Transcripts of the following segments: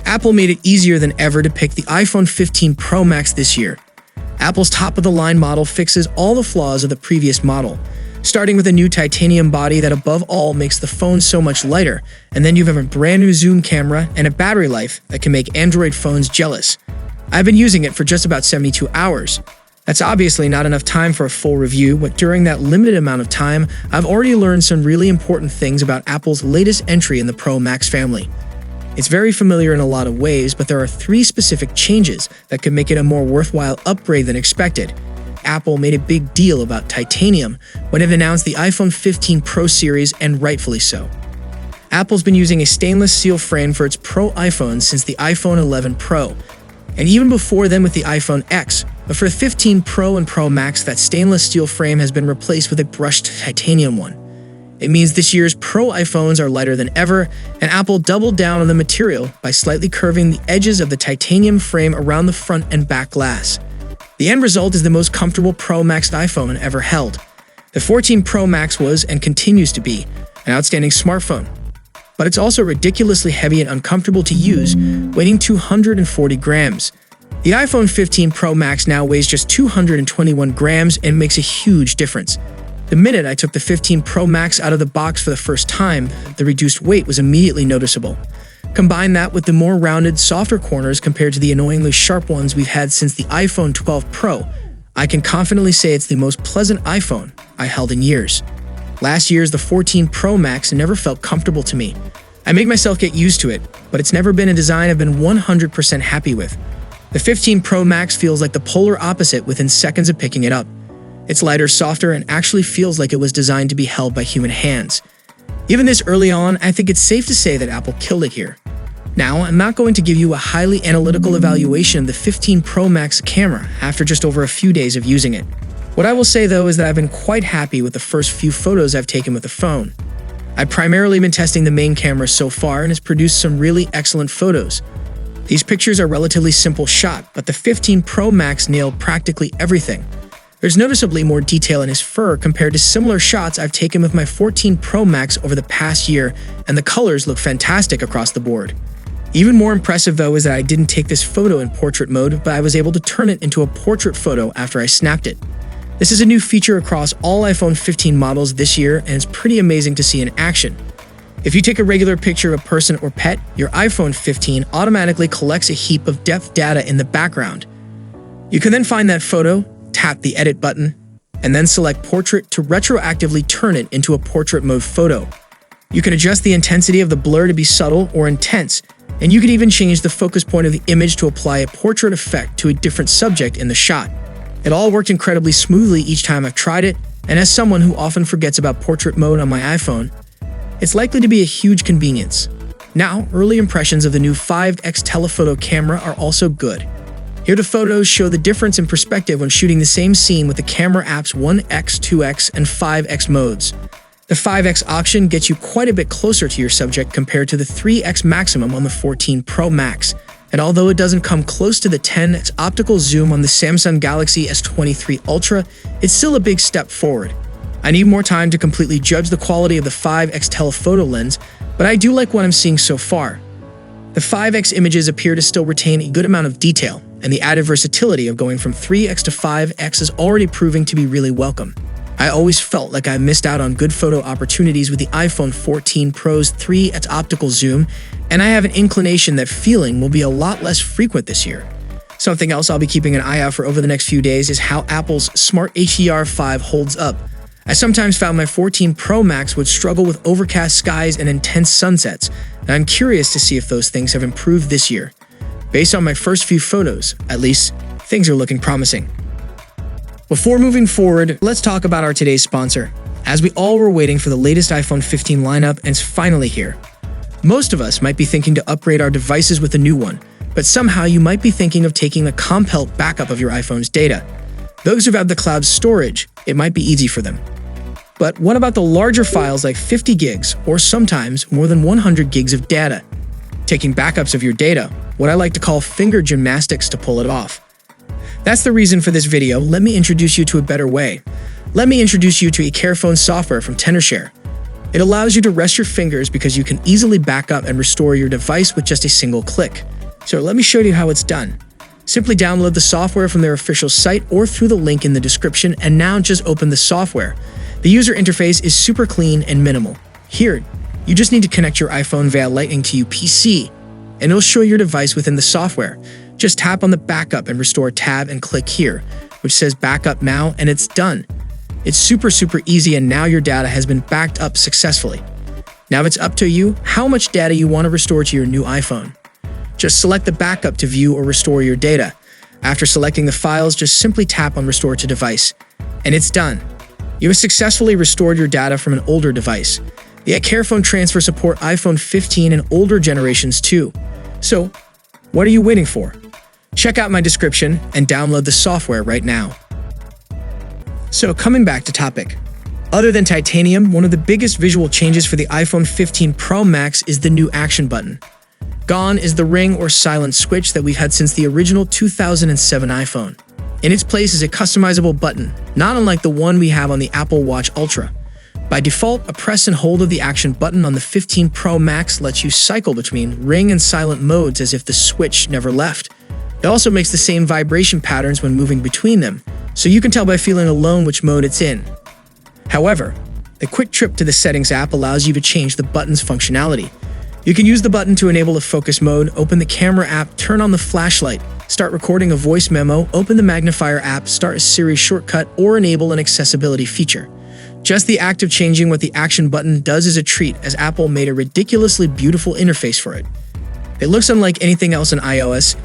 Apple made it easier than ever to pick the iPhone 15 Pro Max this year. Apple's top-of-the-line model fixes all the flaws of the previous model, starting with a new titanium body that above all makes the phone so much lighter, and then you have a brand new zoom camera and a battery life that can make Android phones jealous. I've been using it for just about 72 hours. That's obviously not enough time for a full review, but during that limited amount of time, I've already learned some really important things about Apple's latest entry in the Pro Max family. It's very familiar in a lot of ways, but there are 3 specific changes that could make it a more worthwhile upgrade than expected. Apple made a big deal about titanium when it announced the iPhone 15 Pro series, and rightfully so. Apple's been using a stainless steel frame for its Pro iPhones since the iPhone 11 Pro, and even before then with the iPhone X, but for the 15 Pro and Pro Max, that stainless steel frame has been replaced with a brushed titanium one. It means this year's Pro iPhones are lighter than ever, and Apple doubled down on the material by slightly curving the edges of the titanium frame around the front and back glass. The end result is the most comfortable Pro Max iPhone ever held. The 14 Pro Max was, and continues to be, an outstanding smartphone. But it's also ridiculously heavy and uncomfortable to use, weighing 240 grams. The iPhone 15 Pro Max now weighs just 221 grams and makes a huge difference. The minute I took the 15 Pro Max out of the box for the first time, the reduced weight was immediately noticeable. Combine that with the more rounded, softer corners compared to the annoyingly sharp ones we've had since the iPhone 12 Pro, I can confidently say it's the most pleasant iPhone I held in years. Last year's the 14 Pro Max never felt comfortable to me. I make myself get used to it, but it's never been a design I've been 100% happy with. The 15 Pro Max feels like the polar opposite within seconds of picking it up. It's lighter, softer, and actually feels like it was designed to be held by human hands. Even this early on, I think it's safe to say that Apple killed it here. Now, I'm not going to give you a highly analytical evaluation of the 15 Pro Max camera after just over a few days of using it. What I will say though is that I've been quite happy with the first few photos I've taken with the phone. I've primarily been testing the main camera so far and it's produced some really excellent photos. These pictures are relatively simple shot, but the 15 Pro Max nailed practically everything. There's noticeably more detail in his fur compared to similar shots I've taken with my 14 Pro Max over the past year, and the colors look fantastic across the board. Even more impressive though is that I didn't take this photo in portrait mode, but I was able to turn it into a portrait photo after I snapped it. This is a new feature across all iPhone 15 models this year, and it's pretty amazing to see in action. If you take a regular picture of a person or pet, your iPhone 15 automatically collects a heap of depth data in the background. You can then find that photo, tap the edit button, and then select portrait to retroactively turn it into a portrait mode photo. You can adjust the intensity of the blur to be subtle or intense, and you can even change the focus point of the image to apply a portrait effect to a different subject in the shot. It all worked incredibly smoothly each time I've tried it, and as someone who often forgets about portrait mode on my iPhone, it's likely to be a huge convenience. Now, early impressions of the new 5x telephoto camera are also good. Here the photos show the difference in perspective when shooting the same scene with the camera app's 1x, 2x, and 5x modes. The 5x option gets you quite a bit closer to your subject compared to the 3x maximum on the 14 Pro Max, and although it doesn't come close to the 10x optical zoom on the Samsung Galaxy S23 Ultra, it's still a big step forward. I need more time to completely judge the quality of the 5x telephoto lens, but I do like what I'm seeing so far. The 5x images appear to still retain a good amount of detail, and the added versatility of going from 3x to 5x is already proving to be really welcome. I always felt like I missed out on good photo opportunities with the iPhone 14 Pro's 3x optical zoom, and I have an inclination that feeling will be a lot less frequent this year. Something else I'll be keeping an eye out for over the next few days is how Apple's Smart HDR5 holds up. I sometimes found my 14 Pro Max would struggle with overcast skies and intense sunsets, and I'm curious to see if those things have improved this year. Based on my first few photos, at least, things are looking promising. Before moving forward, let's talk about our today's sponsor. As we all were waiting for the latest iPhone 15 lineup, and it's finally here. Most of us might be thinking to upgrade our devices with a new one, but somehow you might be thinking of taking a compiled backup of your iPhone's data. Those who have the cloud storage, it might be easy for them. But what about the larger files like 50 gigs, or sometimes more than 100 gigs of data? Taking backups of your data, what I like to call finger gymnastics to pull it off. That's the reason for this video. Let me introduce you to a better way. Let me introduce you to a CareFone software from Tenorshare. It allows you to rest your fingers because you can easily back up and restore your device with just a single click. So let me show you how it's done. Simply download the software from their official site or through the link in the description, and now just open the software. The user interface is super clean and minimal. Here, you just need to connect your iPhone via Lightning to your PC, and it'll show your device within the software. Just tap on the Backup and Restore tab and click here, which says Backup Now, and it's done. It's super easy, and now your data has been backed up successfully. Now it's up to you how much data you want to restore to your new iPhone. Just select the backup to view or restore your data. After selecting the files, just simply tap on Restore to Device, and it's done. You have successfully restored your data from an older device. The CareFone transfer support iPhone 15 and older generations too. So, what are you waiting for? Check out my description and download the software right now. So, coming back to topic. Other than titanium, one of the biggest visual changes for the iPhone 15 Pro Max is the new action button. Gone is the ring or silent switch that we've had since the original 2007 iPhone. In its place is a customizable button, not unlike the one we have on the Apple Watch Ultra. By default, a press and hold of the action button on the 15 Pro Max lets you cycle between ring and silent modes as if the switch never left. It also makes the same vibration patterns when moving between them, so you can tell by feeling alone which mode it's in. However, the quick trip to the Settings app allows you to change the button's functionality. You can use the button to enable a focus mode, open the camera app, turn on the flashlight, start recording a voice memo, open the magnifier app, start a Siri shortcut, or enable an accessibility feature. Just the act of changing what the action button does is a treat, as Apple made a ridiculously beautiful interface for it. It looks unlike anything else in iOS,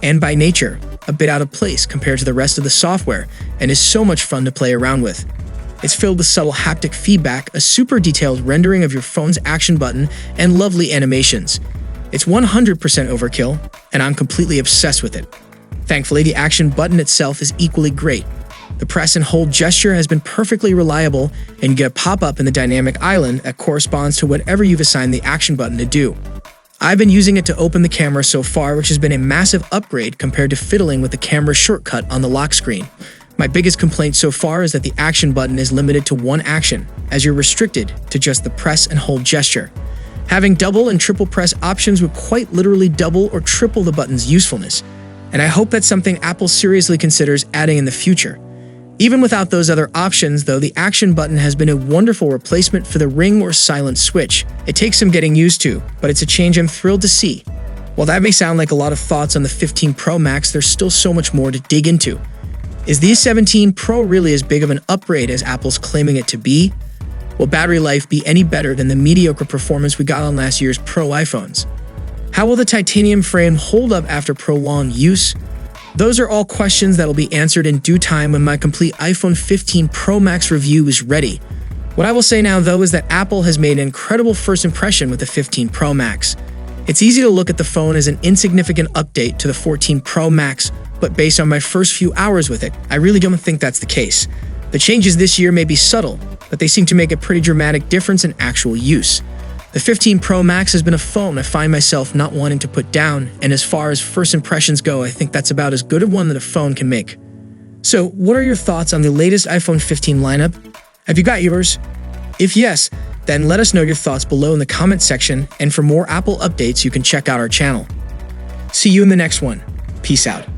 and by nature, a bit out of place compared to the rest of the software, and is so much fun to play around with. It's filled with subtle haptic feedback, a super detailed rendering of your phone's action button, and lovely animations. It's 100% overkill, and I'm completely obsessed with it. Thankfully, the action button itself is equally great. The press and hold gesture has been perfectly reliable, and you get a pop-up in the dynamic island that corresponds to whatever you've assigned the action button to do. I've been using it to open the camera so far, which has been a massive upgrade compared to fiddling with the camera shortcut on the lock screen. My biggest complaint so far is that the action button is limited to one action, as you're restricted to just the press and hold gesture. Having double and triple press options would quite literally double or triple the button's usefulness, and I hope that's something Apple seriously considers adding in the future. Even without those other options, though, the action button has been a wonderful replacement for the ring or silent switch. It takes some getting used to, but it's a change I'm thrilled to see. While that may sound like a lot of thoughts on the 15 Pro Max, there's still so much more to dig into. Is the 17 Pro really as big of an upgrade as Apple's claiming it to be? Will battery life be any better than the mediocre performance we got on last year's Pro iPhones? How will the titanium frame hold up after prolonged use? Those are all questions that will be answered in due time when my complete iPhone 15 Pro Max review is ready. What I will say now, though, is that Apple has made an incredible first impression with the 15 Pro Max. It's easy to look at the phone as an insignificant update to the 14 Pro Max, but based on my first few hours with it, I really don't think that's the case. The changes this year may be subtle, but they seem to make a pretty dramatic difference in actual use. The 15 Pro Max has been a phone I find myself not wanting to put down, and as far as first impressions go, I think that's about as good a one that a phone can make. So, what are your thoughts on the latest iPhone 15 lineup? Have you got yours? If yes, then let us know your thoughts below in the comment section, and for more Apple updates, you can check out our channel. See you in the next one. Peace out.